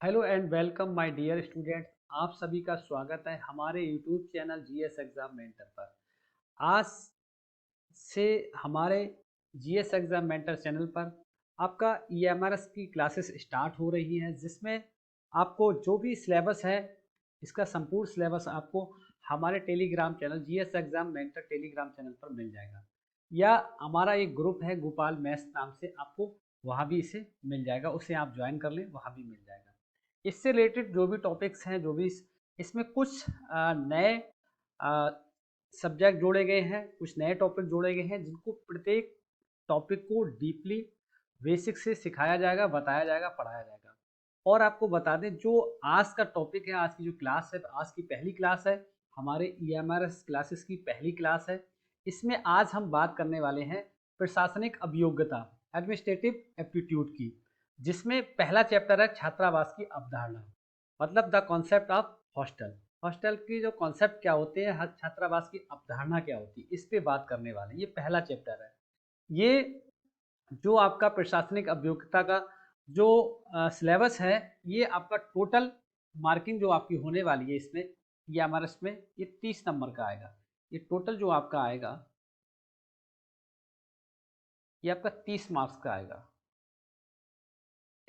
Hello and welcome my dear student. आप सभी का स्वागत है हमारे YouTube channel GS exam mentor पर। आज से हमारे जीएस एग्जाम मेंटर चैनल पर आपका ईएमआरएस की क्लासेस स्टार्ट हो रही हैं, जिसमें आपको जो भी सिलेबस है इसका संपूर्ण सिलेबस आपको हमारे Telegram channel GS exam mentor Telegram channel पर मिल जाएगा, या हमारा एक ग्रुप है गोपाल मैथ्स नाम से, आपको वहाँ भी इसे मिल जाएगा। उसे आप ज्वाइन कर लें, वहाँ भी मिल जाएगा। इससे रिलेटेड जो भी टॉपिक्स हैं, जो भी इसमें कुछ नए सब्जेक्ट जोड़े गए हैं, कुछ नए टॉपिक जोड़े गए हैं, जिनको प्रत्येक टॉपिक को डीपली बेसिक से सिखाया जाएगा, बताया जाएगा, पढ़ाया जाएगा। और आपको बता दें, जो आज का टॉपिक है, आज की जो क्लास है, आज की पहली क्लास है, हमारे ईएमआरएस क्लासेस की पहली क्लास है। इसमें आज हम बात करने वाले हैं प्रशासनिक अभियोग्यता, एडमिनिस्ट्रेटिव एप्टीट्यूड की, जिसमें पहला चैप्टर है छात्रावास की अवधारणा, मतलब the concept of hostel. Hostel की जो कॉन्सेप्ट क्या होते हैं, छात्रावास की अवधारणा क्या होती है, इस पे बात करने वाले हैं। ये पहला चैप्टर है। ये जो आपका प्रशासनिक अभियोग्यता का जो सिलेबस है, ये आपका टोटल मार्किंग जो आपकी होने वाली है इसमें, ये हमारे इसमें ये 30 नंबर का आएगा। ये टोटल जो आपका आएगा, ये आपका 30 मार्क्स का आएगा।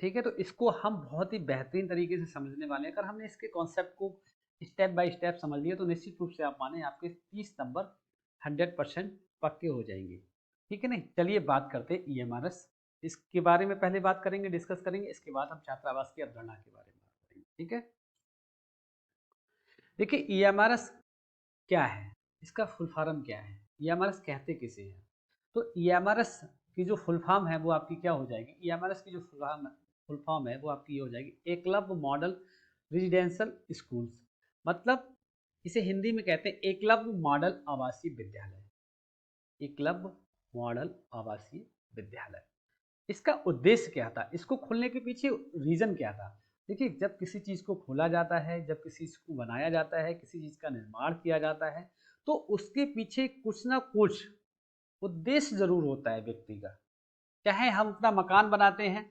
ठीक है, तो इसको हम बहुत ही बेहतरीन तरीके से समझने वाले हैं। अगर हमने इसके कॉन्सेप्ट को स्टेप बाय स्टेप समझ लिया, तो निश्चित रूप से आप माने आपके 30 नंबर 100% पक्के हो जाएंगे। ठीक है, नहीं, चलिए बात करते हैं ईएमआरएस। इसके बारे में पहले बात करेंगे, डिस्कस करेंगे, इसके बाद हम छात्रावास की अवधारणा के बारे में बात करेंगे। ठीक है, देखिए ईएमआरएस क्या है, इसका फुल फॉर्म क्या है, ईएमआरएस कहते किसे हैं। तो ईएमआरएस की जो फुल फॉर्म है वो आपकी क्या हो जाएगी, ईएमआरएस की जो फुल फॉर्म है वो आपकी ये हो जाएगी, एकलव्य मॉडल रेजिडेंशियल स्कूल्स। मतलब इसे हिंदी में कहते हैं एकलव्य मॉडल आवासीय विद्यालय। एकलव्य मॉडल आवासीय विद्यालय, इसका उद्देश्य क्या था, इसको खोलने के पीछे रीजन क्या था। देखिए, जब किसी चीज को खोला जाता है, जब किसी चीज को बनाया जाता है, किसी चीज का निर्माण किया जाता है, तो उसके पीछे कुछ ना कुछ उद्देश्य जरूर होता है व्यक्ति का। चाहे हम अपना मकान बनाते हैं,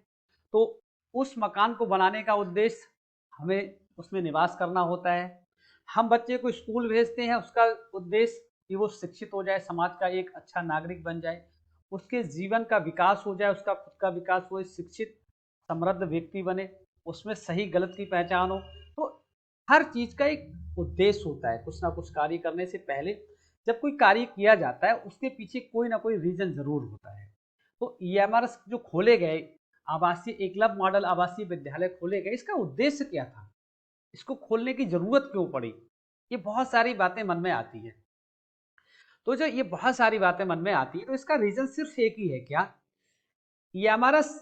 तो उस मकान को बनाने का उद्देश्य हमें उसमें निवास करना होता है। हम बच्चे को स्कूल भेजते हैं, उसका उद्देश्य कि वो शिक्षित हो जाए, समाज का एक अच्छा नागरिक बन जाए, उसके जीवन का विकास हो जाए, उसका खुद का विकास हो, शिक्षित समृद्ध व्यक्ति बने, उसमें सही गलत की पहचान हो। तो हर चीज का एक उद्देश्य होता है। कुछ ना कुछ कार्य करने से पहले, जब कोई कार्य किया जाता है, उसके पीछे कोई ना कोई रीजन जरूर होता है। तो ईएमआरएस जो खोले गए, आवासीय एकलव्य मॉडल आवासीय विद्यालय खोले गए, इसका उद्देश्य क्या था, इसको खोलने की जरूरत क्यों पड़ी, ये बहुत सारी बातें मन में आती है। तो जो ये बहुत सारी बातें मन में आती है, तो इसका रीजन सिर्फ एक ही है, क्या, ईएमआरएस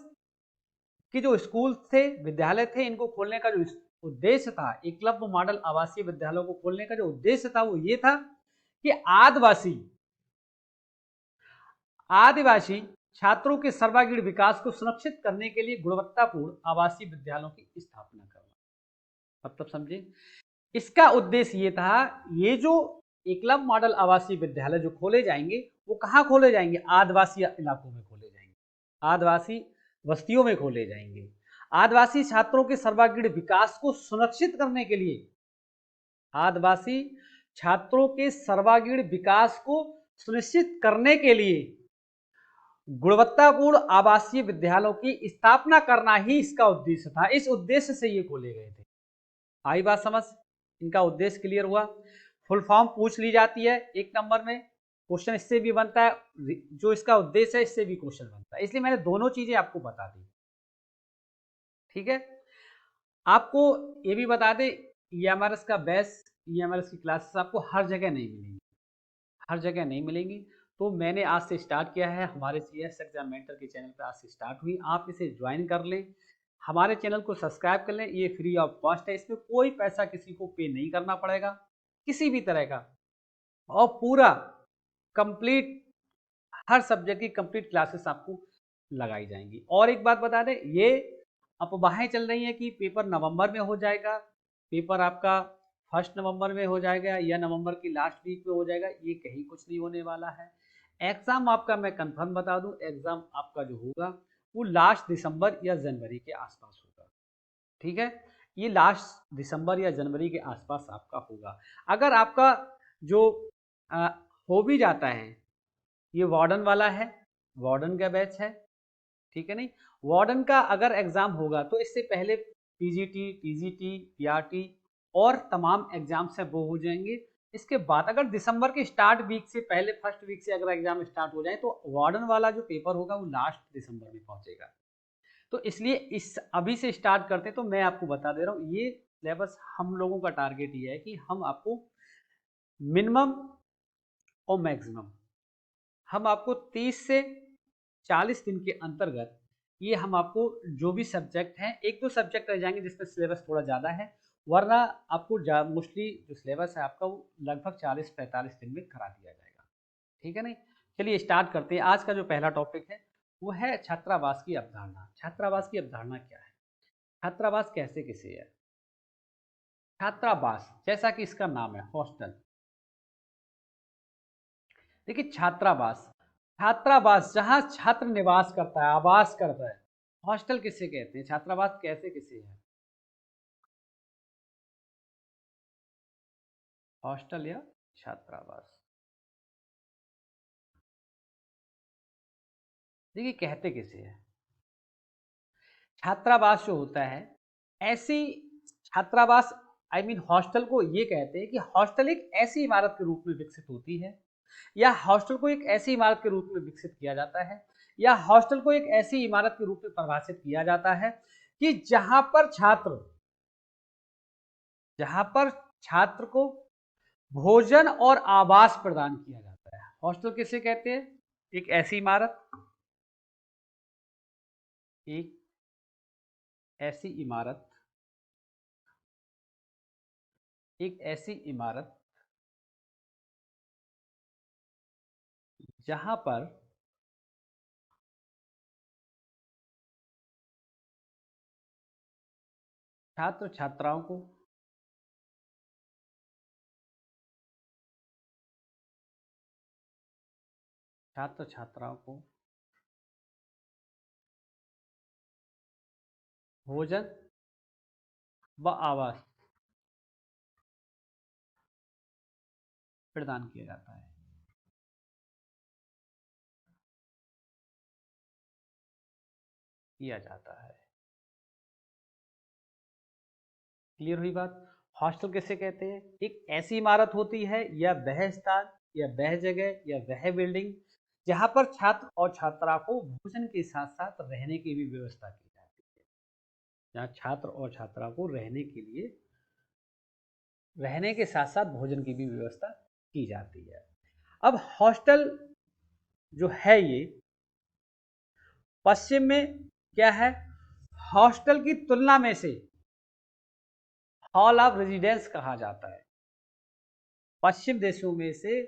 कि जो स्कूल थे, विद्यालय थे, इनको खोलने का जो उद्देश्य था, एकलव्य मॉडल आवासीय विद्यालयों को खोलने का जो उद्देश्य था, वो ये था कि आदिवासी आदिवासी छात्रों के सर्वांगीण विकास को सुनिश्चित करने के लिए गुणवत्तापूर्ण आवासीय विद्यालयों की स्थापना करना। मतलब समझे, इसका उद्देश्य ये था, ये जो एकलव्य मॉडल आवासीय विद्यालय जो खोले जाएंगे, वो कहाँ खोले जाएंगे, आदिवासी इलाकों में खोले जाएंगे, आदिवासी बस्तियों में खोले जाएंगे। आदिवासी छात्रों के सर्वांगीण विकास को सुनिश्चित करने के लिए, आदिवासी छात्रों के सर्वांगीण विकास को सुनिश्चित करने के लिए गुणवत्तापूर्ण आवासीय विद्यालयों की स्थापना करना ही इसका उद्देश्य था। इस उद्देश्य से ये खोले गए थे। आई बात समझ, इनका उद्देश्य क्लियर हुआ। फुल फॉर्म पूछ ली जाती है एक नंबर में, क्वेश्चन इससे भी बनता है, जो इसका उद्देश्य है इससे भी क्वेश्चन बनता है, इसलिए मैंने दोनों चीजें आपको बता दी। ठीक है, आपको ये भी बता दें, ईएमआरएस का बेस, ईएमआरएस की क्लासेस आपको हर जगह नहीं मिलेंगी, हर जगह नहीं मिलेंगी। तो मैंने आज से स्टार्ट किया है, हमारे CS एग्जाम मेंटर के चैनल पर आज से स्टार्ट हुई, आप इसे ज्वाइन कर लें, हमारे चैनल को सब्सक्राइब कर लें। ये फ्री ऑफ कॉस्ट है, इसमें कोई पैसा किसी को पे नहीं करना पड़ेगा किसी भी तरह का, और पूरा कंप्लीट हर सब्जेक्ट की कंप्लीट क्लासेस आपको लगाई जाएंगी। और एक बात बता दें, ये अफवाहें चल रही हैं कि पेपर नवंबर में हो जाएगा, पेपर आपका 1 नवंबर में हो जाएगा, या नवंबर की लास्ट वीक में हो जाएगा, ये कहीं कुछ नहीं होने वाला है। एग्जाम आपका मैं कंफर्म बता दूं, एग्जाम आपका जो होगा वो लास्ट दिसंबर या जनवरी के आसपास होगा। ठीक है, ये लास्ट दिसंबर या जनवरी के आसपास आपका होगा। अगर आपका जो हो भी जाता है, ये वार्डन वाला है, वार्डन का बैच है, ठीक है नहीं, वार्डन का अगर एग्जाम होगा तो इससे पहले पीजीटी, टीजीटी, पीआरटी और तमाम एग्जाम्स हैं वो हो जाएंगे। इसके बाद अगर दिसंबर के स्टार्ट वीक से पहले, फर्स्ट वीक से अगर एग्जाम स्टार्ट हो जाए तो वार्डन वाला जो पेपर होगा वो लास्ट दिसंबर में पहुंचेगा। तो इसलिए इस अभी से स्टार्ट करते हैं। तो मैं आपको बता दे रहा हूँ, ये सिलेबस हम लोगों का टारगेट ये है कि हम आपको मिनिमम और मैक्सिमम हम आपको 30 से 40 दिन के अंतर्गत ये हम आपको जो भी सब्जेक्ट हैं, एक दो सब्जेक्ट रह जाएंगे जिसमें सिलेबस थोड़ा ज़्यादा है, वरना आपको मोस्टली जो सिलेबस है आपका वो लगभग 40-45 दिन में करा दिया जाएगा, ठीक है नहीं। चलिए स्टार्ट करते हैं। आज का जो पहला टॉपिक है वो है छात्रावास की अवधारणा। छात्रावास की अवधारणा क्या है, छात्रावास कैसे किसे है। छात्रावास जैसा कि इसका नाम है, हॉस्टल। देखिए छात्रावास, छात्रावास जहां छात्र निवास करता है, आवास करता है। हॉस्टल किसे कहते हैं, छात्रावास कैसे किसे है, हॉस्टल या छात्रावास। देखिए कहते किसे है, छात्रावास जो होता है ऐसी छात्रावास, आई मीन हॉस्टल को ये कहते हैं कि हॉस्टल एक ऐसी इमारत के रूप में विकसित होती है, या हॉस्टल को एक ऐसी इमारत के रूप में विकसित किया जाता है, या हॉस्टल को एक ऐसी इमारत के रूप में परिभाषित किया जाता है कि जहां पर छात्र को भोजन और आवास प्रदान किया जाता है। हॉस्टल किसे कहते हैं, एक ऐसी इमारत, एक ऐसी इमारत, एक ऐसी इमारत जहां पर छात्र छात्राओं को छात्र छात्राओं को भोजन व आवास प्रदान किया जाता है। किया जाता है। क्लियर हुई बात। हॉस्टल किसे कहते हैं, एक ऐसी इमारत होती है या वह स्थान या वह जगह या वह बिल्डिंग जहां पर छात्र और छात्रा को भोजन के साथ साथ रहने की भी व्यवस्था की जाती है। जहाँ छात्र और छात्रा को रहने के साथ साथ भोजन की भी व्यवस्था की जाती है। अब हॉस्टल जो है ये पश्चिम में क्या है, हॉस्टल की तुलना में से हॉल ऑफ रेजिडेंस कहा जाता है। पश्चिम देशों में से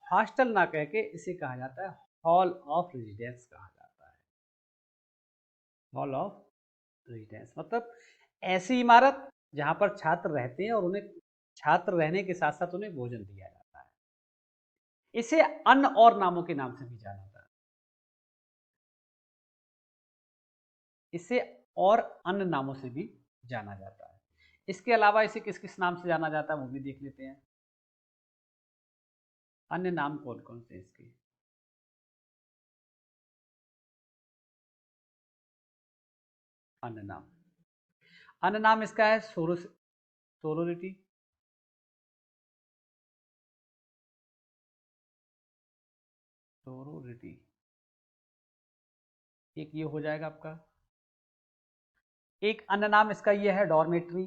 हॉस्टल ना कह के इसे कहा जाता है हॉल ऑफ रेजिडेंस कहा जाता है। हॉल ऑफ रेजिडेंस मतलब ऐसी इमारत जहां पर छात्र रहते हैं और उन्हें छात्र रहने के साथ साथ उन्हें भोजन दिया जाता है। इसे अन्य और नामों के नाम से भी जाना जाता है। इसे और अन्य नामों से भी जाना जाता है। इसके अलावा इसे किस किस नाम से जाना जाता है वो भी देख लेते हैं। अन्य नाम कौन कौन से इसके, अन्य नाम, अन्य नाम इसका है सोरोरिटी, सोरोरिटी एक ये हो जाएगा आपका। एक अन्य नाम इसका ये है डॉर्मेट्री।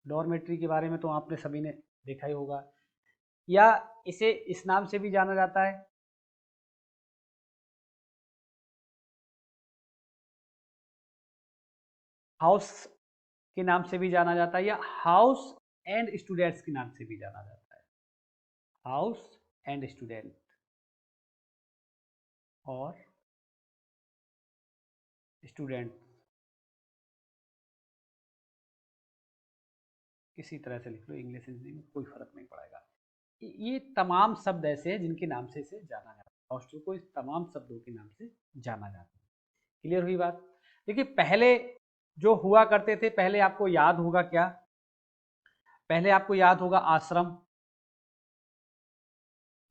डॉर्मेट्री के बारे में तो आपने सभी ने देखा ही होगा, या इसे इस नाम से भी जाना जाता है, हाउस के नाम से भी जाना जाता है, या हाउस एंड स्टूडेंट्स के नाम से भी जाना जाता है। हाउस एंड स्टूडेंट और स्टूडेंट किसी तरह से लिख लो, इंग्लिश हिंदी में कोई फर्क नहीं पड़ेगा। ये तमाम शब्द ऐसे हैं जिनके नाम से इसे जाना जाता है। हॉस्टल को इस तमाम शब्दों के नाम से जाना जाता है। क्लियर हुई बात? देखिए पहले जो हुआ करते थे, पहले आपको याद होगा क्या, पहले आपको याद होगा आश्रम।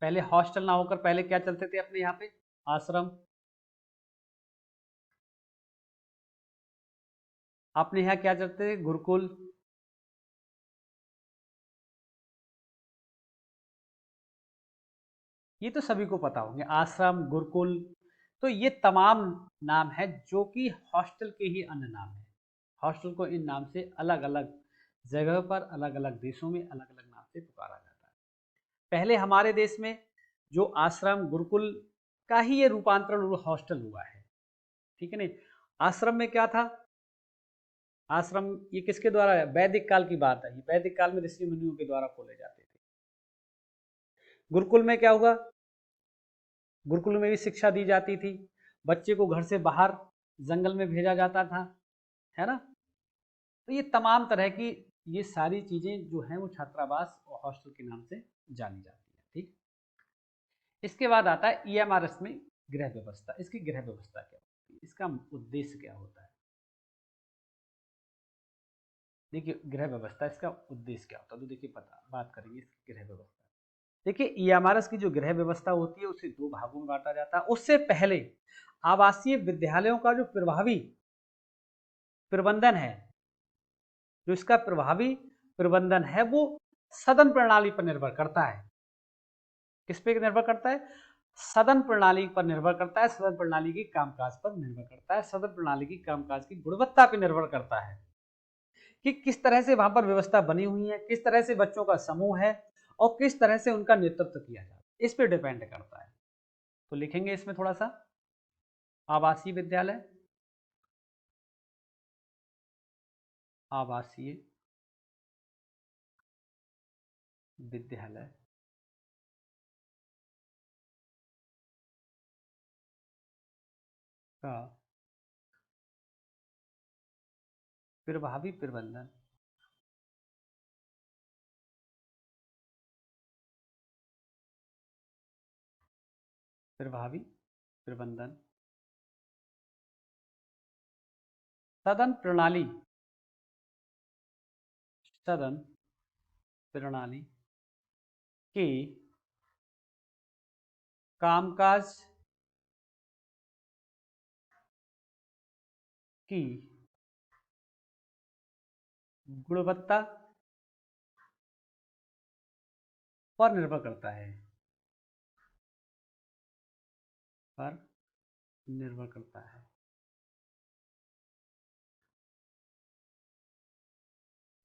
पहले हॉस्टल ना होकर पहले क्या चलते थे अपने यहाँ पे, आश्रम। अपने यहाँ क्या चलते थे, गुरुकुल। ये तो सभी को पता होंगे, आश्रम, गुरुकुल। तो ये तमाम नाम है जो कि हॉस्टल के ही अन्य नाम है। हॉस्टल को इन नाम से अलग अलग जगह पर, अलग अलग देशों में अलग अलग नाम से पुकारा जाता है। पहले हमारे देश में जो आश्रम गुरुकुल का ही ये रूपांतरण हॉस्टल हुआ है, ठीक है नहीं। आश्रम में क्या था, आश्रम ये किसके द्वारा है, वैदिक काल की बात है, ये वैदिक काल में ऋषि मुनियों के द्वारा खोले जाते थे। गुरुकुल में क्या हुआ, गुरुकुल में भी शिक्षा दी जाती थी, बच्चे को घर से बाहर जंगल में भेजा जाता था, है ना। तो ये तमाम तरह की ये सारी चीजें जो हैं वो छात्रावास और हॉस्टल के नाम से जानी जाती है, ठीक। इसके बाद आता है ईएमआरएस में गृह व्यवस्था। इसकी गृह व्यवस्था क्या होती है, इसका उद्देश्य क्या होता है। देखिए गृह व्यवस्था, इसका उद्देश्य क्या होता है, तो देखिए पता बात करेंगे इसकी गृह व्यवस्था। देखिए ईएमआरएस की जो गृह व्यवस्था होती है उसे दो भागों में बांटा जाता है। उससे पहले आवासीय विद्यालयों का जो प्रभावी प्रबंधन है, जो इसका प्रभावी प्रबंधन है वो सदन प्रणाली पर निर्भर करता है। किस पे निर्भर करता है, सदन प्रणाली पर निर्भर करता है, सदन प्रणाली की कामकाज पर निर्भर करता है, सदन प्रणाली की कामकाज की गुणवत्ता पर निर्भर करता है कि किस तरह से वहां पर व्यवस्था बनी हुई है, किस तरह से बच्चों का समूह है और किस तरह से उनका नेतृत्व किया जाता है, इस पे डिपेंड करता है। तो लिखेंगे इसमें थोड़ा सा, आवासीय विद्यालय, आवासीय विद्यालय का प्रभावी प्रबंधन, प्रभावी प्रबंधन सदन प्रणाली, सदन प्रणाली के कामकाज की गुणवत्ता पर निर्भर करता है, पर निर्भर करता है।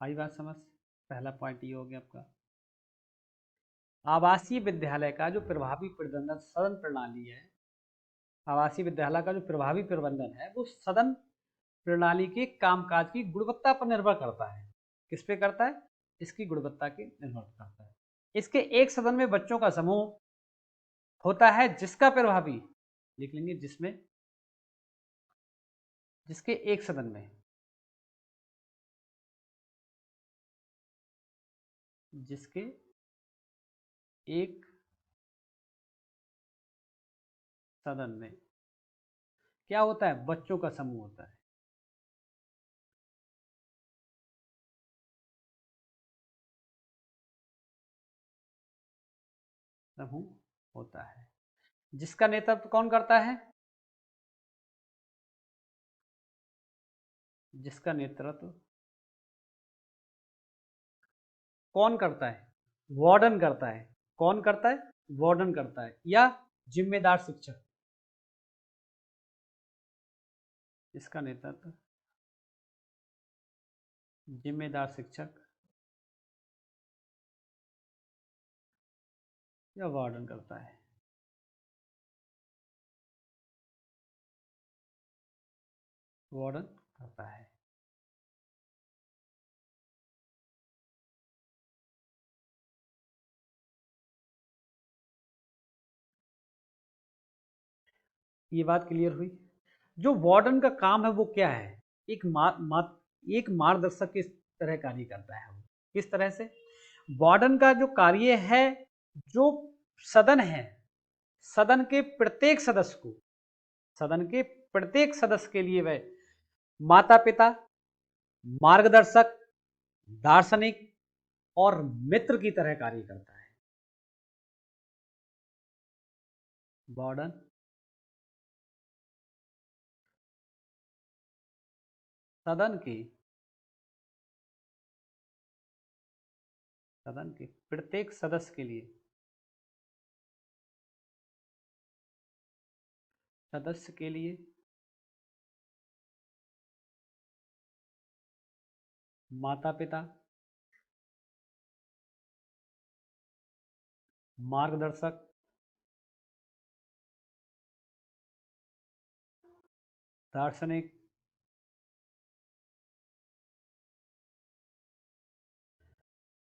आई बात समझ, पहला पॉइंट ये हो गया आपका। आवासीय विद्यालय का जो प्रभावी प्रबंधन सदन प्रणाली है, आवासीय विद्यालय का जो प्रभावी प्रबंधन है वो सदन प्रणाली के कामकाज की गुणवत्ता पर निर्भर करता है। किस पे करता है, इसकी गुणवत्ता की निर्भर करता है। इसके एक सदन में बच्चों का समूह होता है जिसका प्रभावी, लिख लेंगे जिसमें, जिसके एक सदन में, जिसके एक सदन में क्या होता है, बच्चों का समूह होता है। समूह होता है जिसका नेतृत्व कौन करता है, जिसका नेतृत्व कौन करता है, वार्डन करता है। कौन करता है, वार्डन करता है या जिम्मेदार शिक्षक। इसका नेतृत्व जिम्मेदार शिक्षक या वार्डन करता है। वार्डन करता है। ये बात क्लियर हुई। जो वार्डन का काम है वो क्या है, एक मार्गदर्शक की तरह कार्य करता है वो। किस तरह से, वार्डन का जो कार्य है, जो सदन है, सदन के प्रत्येक सदस्य को, सदन के प्रत्येक सदस्य के लिए वह माता पिता, मार्गदर्शक, दार्शनिक और मित्र की तरह कार्य करता है। वार्डन, सदन के, सदन के प्रत्येक सदस्य के लिए, सदस्य के लिए माता पिता, मार्गदर्शक, दार्शनिक,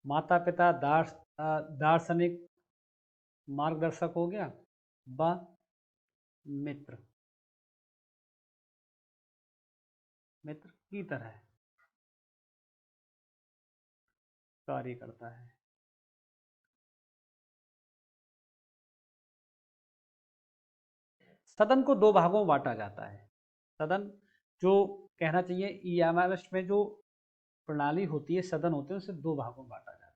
माता पिता, दार्शनिक, मार्गदर्शक हो गया, व मित्र, मित्र की तरह कार्य करता है। सदन को दो भागों में बांटा जाता है। सदन जो कहना चाहिए ईएमआरएस में जो प्रणाली होती है, सदन होते हैं, उसे दो भागों में बांटा जाता है।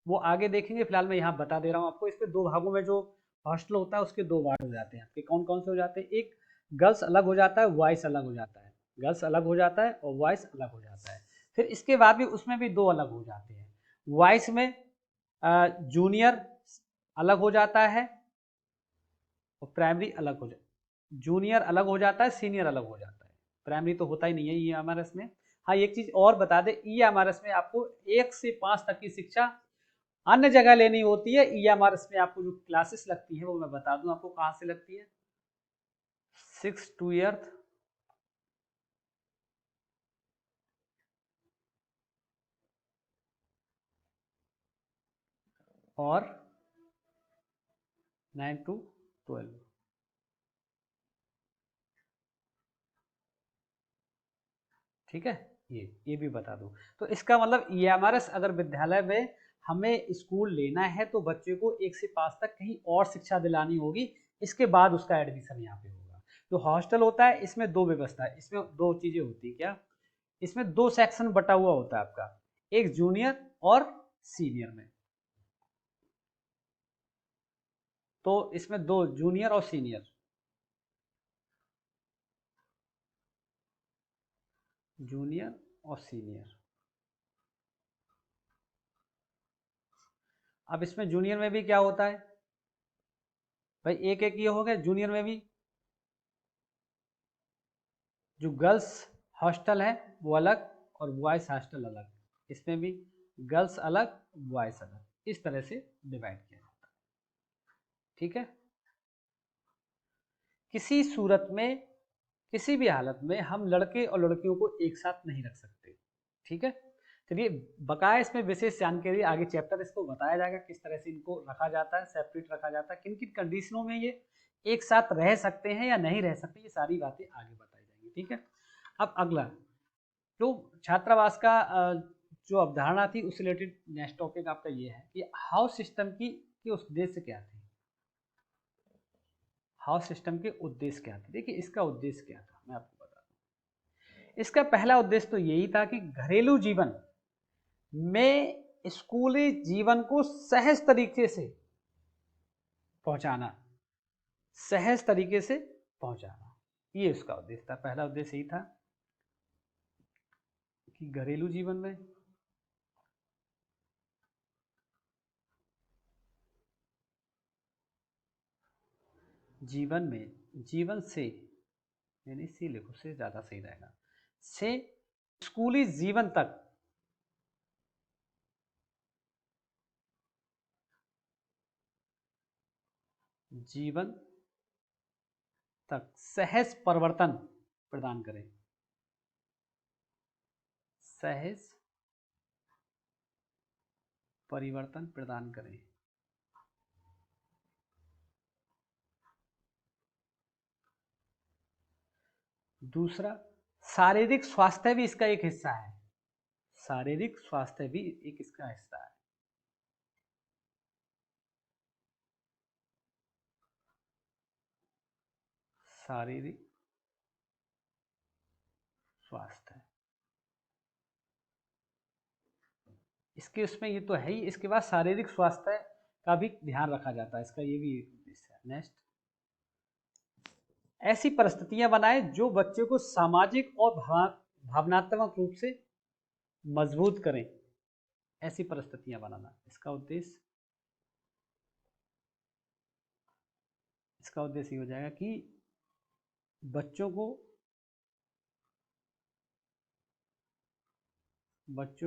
वो आगे देखेंगे, फिलहाल मैं यहाँ बता दे रहा हूँ आपको। इसमें दो भागों में जो हॉस्टल होता है उसके दो वार्ड हो जाते हैं आपके। कौन कौन से हो जाते हैं? एक गर्ल्स अलग हो जाता है, बॉयज अलग हो जाता है। गर्ल्स अलग हो जाता है और बॉयज अलग हो जाता है। फिर इसके बाद भी उसमें भी दो अलग हो जाते हैं। बॉयज में जूनियर अलग हो जाता है और प्राइमरी अलग हो जाता है। जूनियर अलग हो जाता है, सीनियर अलग हो जाता है। प्राइमरी तो होता ही नहीं है ईएमआरएस में। हाँ, एक चीज और बता दे, ईएमआरएस में आपको 1 से 5 तक की शिक्षा अन्य जगह लेनी होती है। ईएमआरएस में आपको जो क्लासेस लगती है वो मैं बता दूं आपको कहां से लगती है। 6 to 8 और 9 to 12। ठीक है, ये भी बता दूं। तो इसका मतलब ईएमआरएस अगर विद्यालय में हमें स्कूल लेना है तो बच्चे को 1 से 5 तक कहीं और शिक्षा दिलानी होगी, इसके बाद उसका एडमिशन यहाँ पे होगा। जो हॉस्टल होता है इसमें दो व्यवस्था है, इसमें दो चीजें होती है। क्या? इसमें दो सेक्शन बटा हुआ होता है आपका, एक जूनियर और सीनियर में। तो इसमें दो, जूनियर और सीनियर, जूनियर और सीनियर। अब इसमें जूनियर में भी क्या होता है भाई, एक एक ये हो गया। जूनियर में भी जो गर्ल्स हॉस्टल है वो अलग और बॉयज हॉस्टल अलग। इसमें भी गर्ल्स अलग, बॉयज अलग, इस तरह से डिवाइड किया जाता है। ठीक है, किसी सूरत में, किसी भी हालत में हम लड़के और लड़कियों को एक साथ नहीं रख सकते। ठीक है, चलिए बकाया इसमें विशेष जानकारी आगे चैप्टर इसको बताया जाएगा किस तरह से इनको रखा जाता है, सेपरेट रखा जाता है, किन किन कंडीशनों में ये एक साथ रह सकते हैं या नहीं रह सकते, ये सारी बातें आगे बताई जाएंगी। ठीक है, अब अगला जो छात्रावास का जो अवधारणा थी उससे रिलेटेड नेक्स्ट टॉपिक आपका ये है कि हाउस सिस्टम की के उद्देश्य क्या थे। हाउस सिस्टम के उद्देश्य क्या थे? देखिए इसका उद्देश्य क्या था मैं आपको बता दूं। इसका पहला उद्देश्य तो यही था कि घरेलू जीवन में स्कूली जीवन को सहज तरीके से पहुंचाना, सहज तरीके से पहुंचाना, ये उसका उद्देश्य था। पहला उद्देश्य यही था कि घरेलू जीवन में जीवन में, जीवन से, यानी सी लिखो, से ज्यादा सही रहेगा, से स्कूली जीवन तक जीवन तक सहज परिवर्तन प्रदान करें, सहज परिवर्तन प्रदान करें। दूसरा, शारीरिक स्वास्थ्य भी इसका एक हिस्सा है। शारीरिक स्वास्थ्य भी एक इसका हिस्सा है। शारीरिक स्वास्थ्य, इसके उसमें ये तो है ही, इसके बाद शारीरिक स्वास्थ्य का भी ध्यान रखा जाता है, इसका ये भी उद्देश्य है। नेक्स्ट, ऐसी परिस्थितियां बनाए जो बच्चे को सामाजिक और भावनात्मक रूप से मजबूत करें, ऐसी परिस्थितियां बनाना इसका उद्देश्य। इसका उद्देश्य ये हो जाएगा कि बच्चों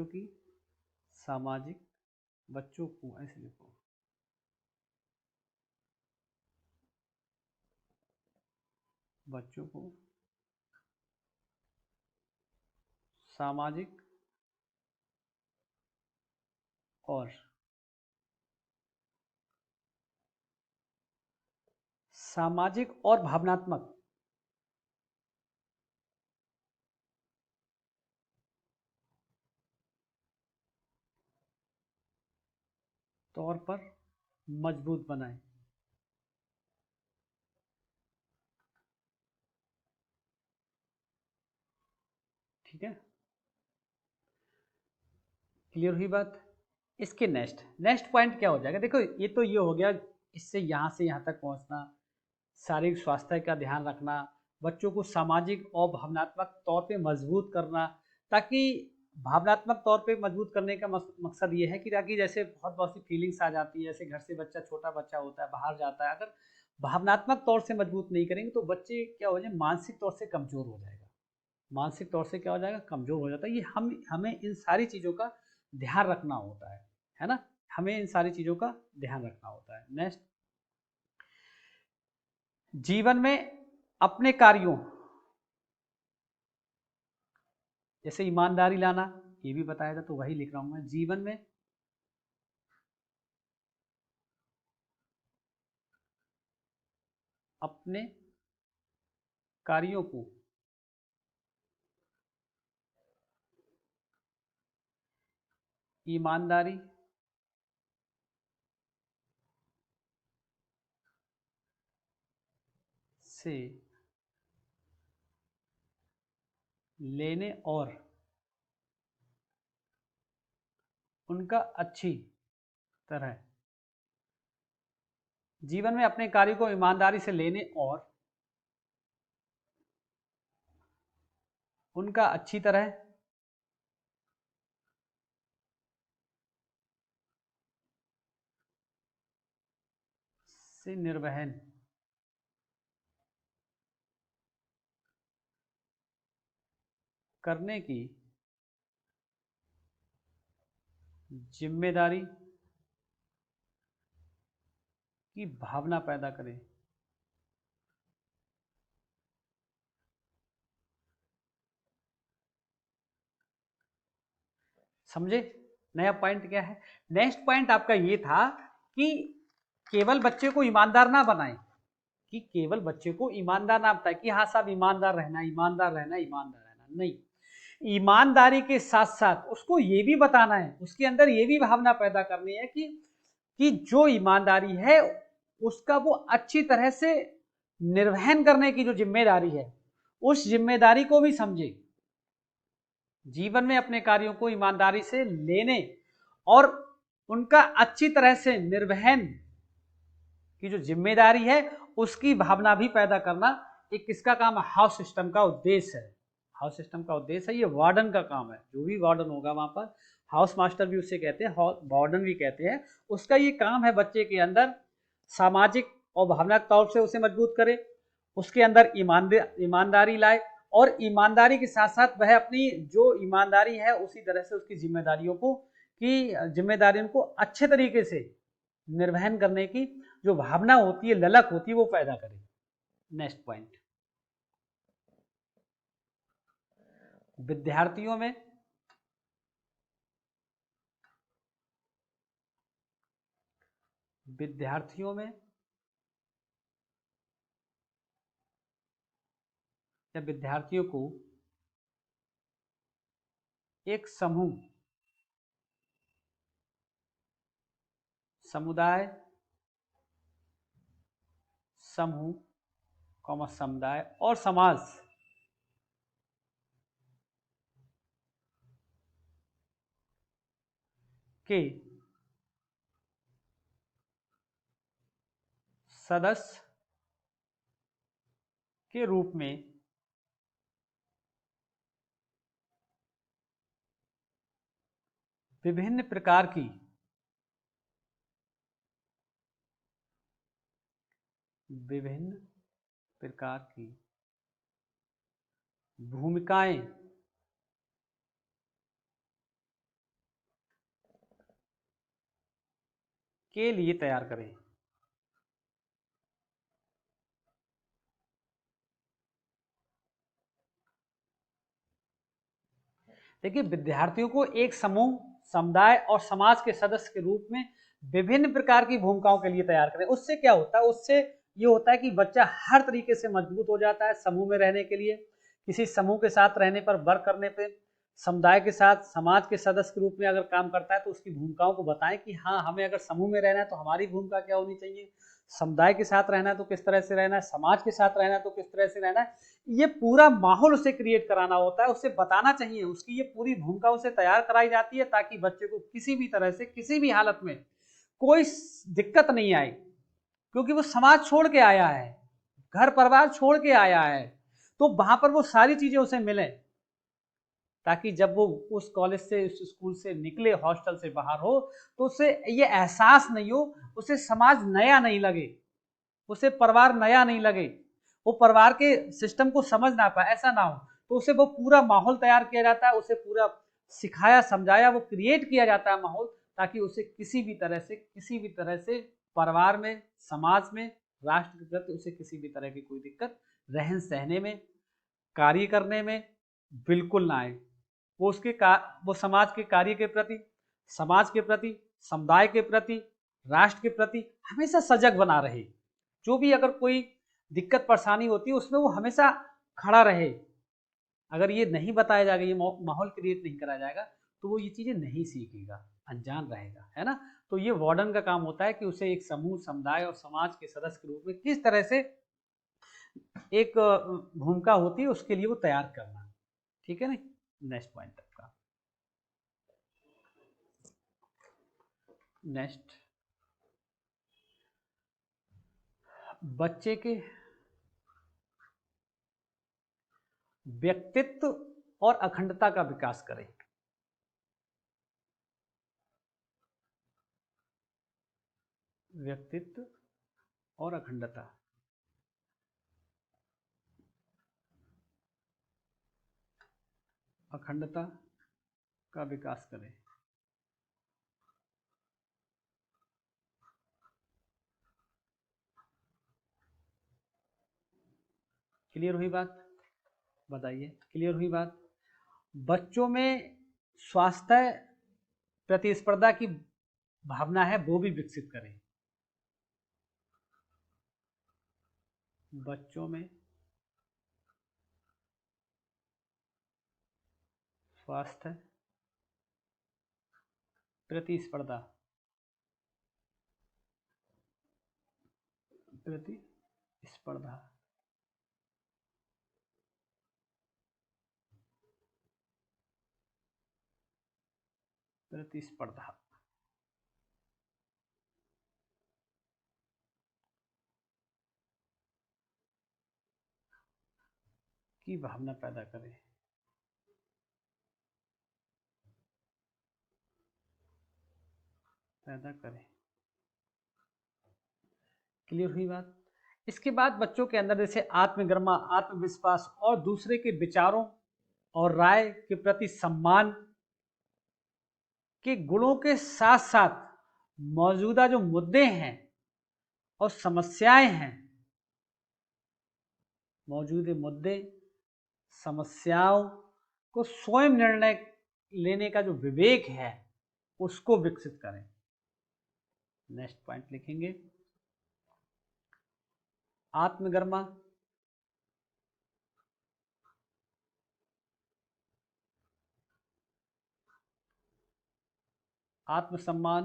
की सामाजिक, बच्चों को ऐसे लिखो, बच्चों को सामाजिक और भावनात्मक तौर पर मजबूत बनाए। ठीक है, क्लियर हुई बात। इसके नेक्स्ट पॉइंट क्या हो जाएगा, देखो ये हो गया, इससे यहाँ से यहाँ तक पहुँचना, शारीरिक स्वास्थ्य का ध्यान रखना, बच्चों को सामाजिक और भावनात्मक तौर पे मजबूत करना, ताकि भावनात्मक तौर पे मजबूत करने का मकसद ये है कि ताकि जैसे बहुत बहुत सी फीलिंग्स आ जाती है, जैसे घर से बच्चा, छोटा बच्चा होता है, बाहर जाता है, अगर भावनात्मक तौर से मजबूत नहीं करेंगे तो बच्चे क्या हो जाए, मानसिक तौर से कमजोर हो जाएगा, मानसिक तौर से क्या हो जाएगा, कमजोर हो जाता है। ये हमें इन सारी चीज़ों का ध्यान रखना होता है ना, हमें इन सारी चीज़ों का ध्यान रखना होता है। नेक्स्ट, जीवन में अपने कार्यों, जैसे ईमानदारी लाना, ये भी बताया था, तो वही लिख रहा हूं मैं, जीवन में अपने कार्यों को ईमानदारी से लेने और उनका अच्छी तरह, जीवन में अपने कार्य को ईमानदारी से लेने और उनका अच्छी तरह से निर्वहन करने की जिम्मेदारी की भावना पैदा करें। समझे नया पॉइंट क्या है? नेक्स्ट पॉइंट आपका ये था कि केवल बच्चे को ईमानदार ना बनाए, कि केवल बच्चे को ईमानदार ना बताए कि हाँ साहब ईमानदार रहना, ईमानदार रहना, ईमानदार रहना, नहीं, ईमानदारी के साथ साथ उसको ये भी बताना है, उसके अंदर ये भी भावना पैदा करनी है कि जो ईमानदारी है उसका वो अच्छी तरह से निर्वहन करने की जो जिम्मेदारी है, उस जिम्मेदारी को भी समझे। जीवन में अपने कार्यों को ईमानदारी से लेने और उनका अच्छी तरह से निर्वहन की जो जिम्मेदारी है उसकी भावना भी पैदा करना एक किसका काम है? हाउस सिस्टम का उद्देश्य है। हाउस सिस्टम का उद्देश्य है, ये वार्डन का काम है, जो भी वार्डन होगा वहां पर, हाउस मास्टर भी उससे कहते हैं, वार्डन भी कहते हैं, उसका ये काम है बच्चे के अंदर सामाजिक और भावनात्मक तौर से उसे मजबूत करे, उसके अंदर ईमानदारी लाए, और ईमानदारी के साथ साथ वह अपनी जो ईमानदारी है उसी तरह से उसकी जिम्मेदारियों को अच्छे तरीके से निर्वहन करने की जो भावना होती है, ललक होती है, वो पैदा करे। नेक्स्ट पॉइंट, विद्यार्थियों में या विद्यार्थियों को एक समुदाय समूह कॉमा समुदाय और समाज के सदस्य के रूप में विभिन्न प्रकार की भूमिकाएं के लिए तैयार करें। देखिए, विद्यार्थियों को एक समूह, समुदाय और समाज के सदस्य के रूप में विभिन्न प्रकार की भूमिकाओं के लिए तैयार करें। उससे क्या होता है? उससे ये होता है कि बच्चा हर तरीके से मजबूत हो जाता है समूह में रहने के लिए, किसी समूह के साथ रहने पर, वर्क करने पे, समुदाय के साथ समाज के सदस्य के रूप में अगर काम करता है तो उसकी भूमिकाओं को बताएं कि हाँ, हमें अगर समूह में रहना है तो हमारी भूमिका क्या होनी चाहिए, समुदाय के साथ रहना है तो किस तरह से रहना है, समाज के साथ रहना है तो किस तरह से रहना है। ये पूरा माहौल उसे क्रिएट कराना होता है, उसे बताना चाहिए, उसकी ये पूरी भूमिका उसे तैयार कराई जाती है ताकि बच्चे को किसी भी तरह से, किसी भी हालत में कोई दिक्कत नहीं आए, क्योंकि वो समाज छोड़ के आया है, घर परिवार छोड़ के आया है, तो वहां पर वो सारी चीजें उसे मिले, ताकि जब वो उस कॉलेज से, उस स्कूल से निकले, हॉस्टल से बाहर हो, तो उसे ये एहसास नहीं हो, उसे समाज नया नहीं लगे, उसे परिवार नया नहीं लगे, वो परिवार के सिस्टम को समझ ना पाए, ऐसा ना हो। तो उसे वो पूरा माहौल तैयार किया जाता है, उसे पूरा सिखाया समझाया, वो क्रिएट किया जाता है माहौल, ताकि उसे किसी भी तरह से परिवार में, समाज में, राष्ट्र के प्रति उसे किसी भी तरह की कोई दिक्कत रहन सहने में, कार्य करने में बिल्कुल ना आए। वो समाज के कार्य के प्रति, समाज के प्रति, समुदाय के प्रति, राष्ट्र के प्रति हमेशा सजग बना रहे। जो भी अगर कोई दिक्कत परेशानी होती है उसमें वो हमेशा खड़ा रहे। अगर ये नहीं बताया जाएगा, ये माहौल क्रिएट नहीं कराया जाएगा, तो वो ये चीजें नहीं सीखेगा, अनजान रहेगा, है ना। तो ये वार्डन का काम होता है कि उसे एक समूह, समुदाय और समाज के सदस्य के रूप में किस तरह से एक भूमिका होती है उसके लिए वो तैयार करना। ठीक है ना। नेक्स्ट पॉइंट आपका, नेक्स्ट, बच्चे के व्यक्तित्व और अखंडता का विकास करें। व्यक्तित्व और अखंडता, अखंडता का विकास करें। क्लियर हुई बात? बताइए, क्लियर हुई बात? बच्चों में स्वास्थ्य, प्रतिस्पर्धा की भावना है वो भी विकसित करें। बच्चों में स्वास्थ्य, प्रतिस्पर्धा, प्रतिस्पर्धा प्रतिस्पर्धा की भावना पैदा करें। पैदा करें। क्लियर हुई बात? इसके बाद बच्चों के अंदर जैसे आत्मगर्मा, आत्मविश्वास और दूसरे के विचारों और राय के प्रति सम्मान के गुणों के साथ साथ मौजूदा जो मुद्दे हैं और समस्याएं हैं, मौजूदा मुद्दे, समस्याओं को स्वयं निर्णय लेने का जो विवेक है उसको विकसित करें। नेक्स्ट पॉइंट लिखेंगे, आत्मगर्मा, आत्मसम्मान,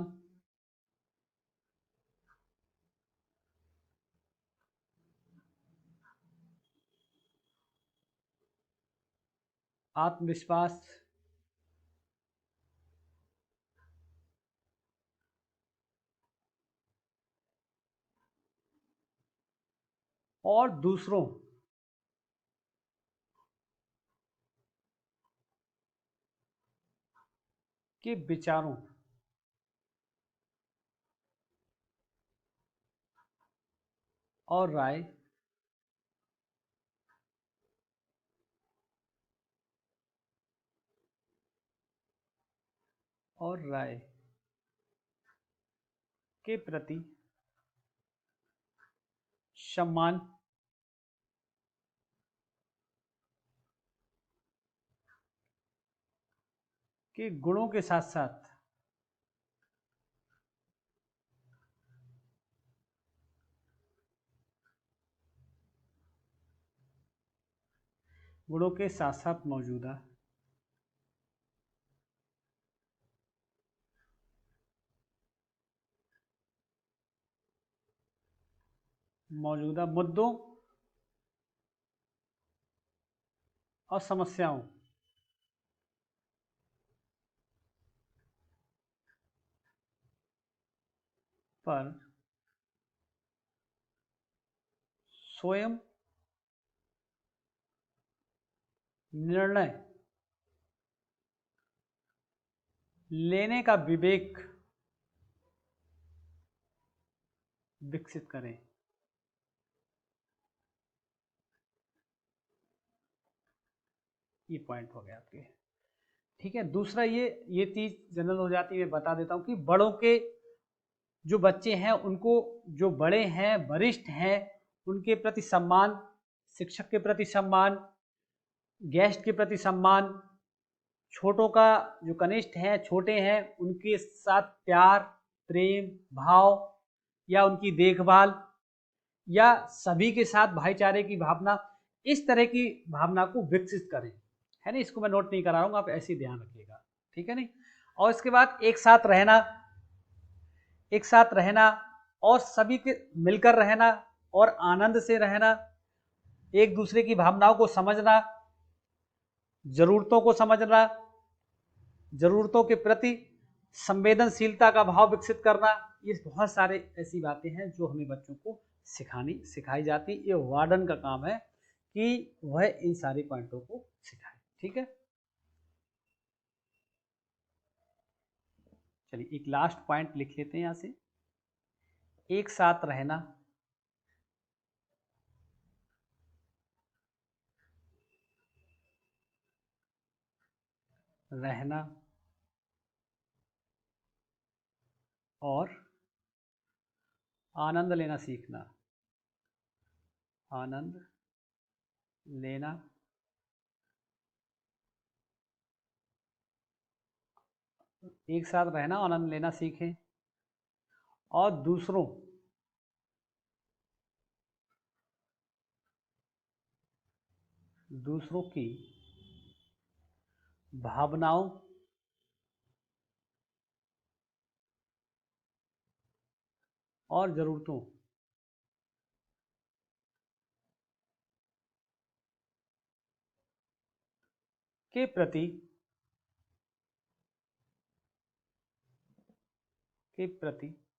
आत्मविश्वास, और दूसरों के विचारों और राय के प्रति सम्मान के गुणों के साथ साथ मौजूदा मुद्दों और समस्याओं पर स्वयं निर्णय लेने का विवेक विकसित करें। ये पॉइंट हो गया आपके। ठीक है, दूसरा ये चीज जनरल हो जाती है, मैं बता देता हूं कि बड़ों के जो बच्चे हैं उनको, जो बड़े हैं वरिष्ठ हैं उनके प्रति सम्मान, शिक्षक के प्रति सम्मान, गेस्ट के प्रति सम्मान, छोटों का जो कनिष्ठ हैं छोटे हैं उनके साथ प्यार, प्रेम भाव या उनकी देखभाल, या सभी के साथ भाईचारे की भावना, इस तरह की भावना को विकसित करें। है ना, इसको मैं नोट नहीं करा रहा हूँ, आप ऐसे ही ध्यान रखिएगा। ठीक है नहीं। और इसके बाद एक साथ रहना और सभी के मिलकर रहना और आनंद से रहना, एक दूसरे की भावनाओं को समझना, जरूरतों को समझना, जरूरतों के प्रति संवेदनशीलता का भाव विकसित करना, ये बहुत सारे ऐसी बातें हैं जो हमें बच्चों को सिखाई जाती। ये वार्डन का काम है कि वह इन सारे पॉइंटों को सिखाए। ठीक है, चलिए एक लास्ट पॉइंट लिख लेते हैं यहां से। एक साथ रहना और आनंद लेना सीखना। आनंद लेना एक साथ रहना, आनंद लेना सीखें और दूसरों की भावनाओं और जरूरतों के प्रति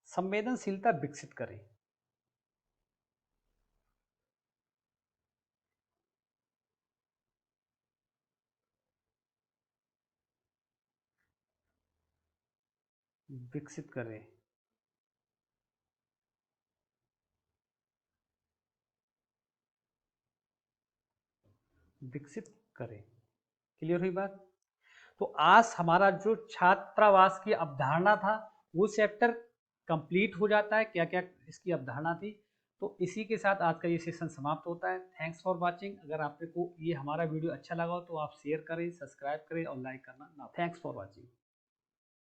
संवेदनशीलता विकसित करें। विकसित करें। विकसित करें। क्लियर हुई बात। तो आज हमारा जो छात्रावास की अवधारणा था वो चैप्टर कंप्लीट हो जाता है, क्या क्या इसकी अवधारणा थी। तो इसी के साथ आज का ये सेशन समाप्त होता है। Thanks for watching. अगर आपको ये हमारा वीडियो अच्छा लगा हो तो आप शेयर करें, सब्सक्राइब करें और लाइक करना ना। Thanks for watching.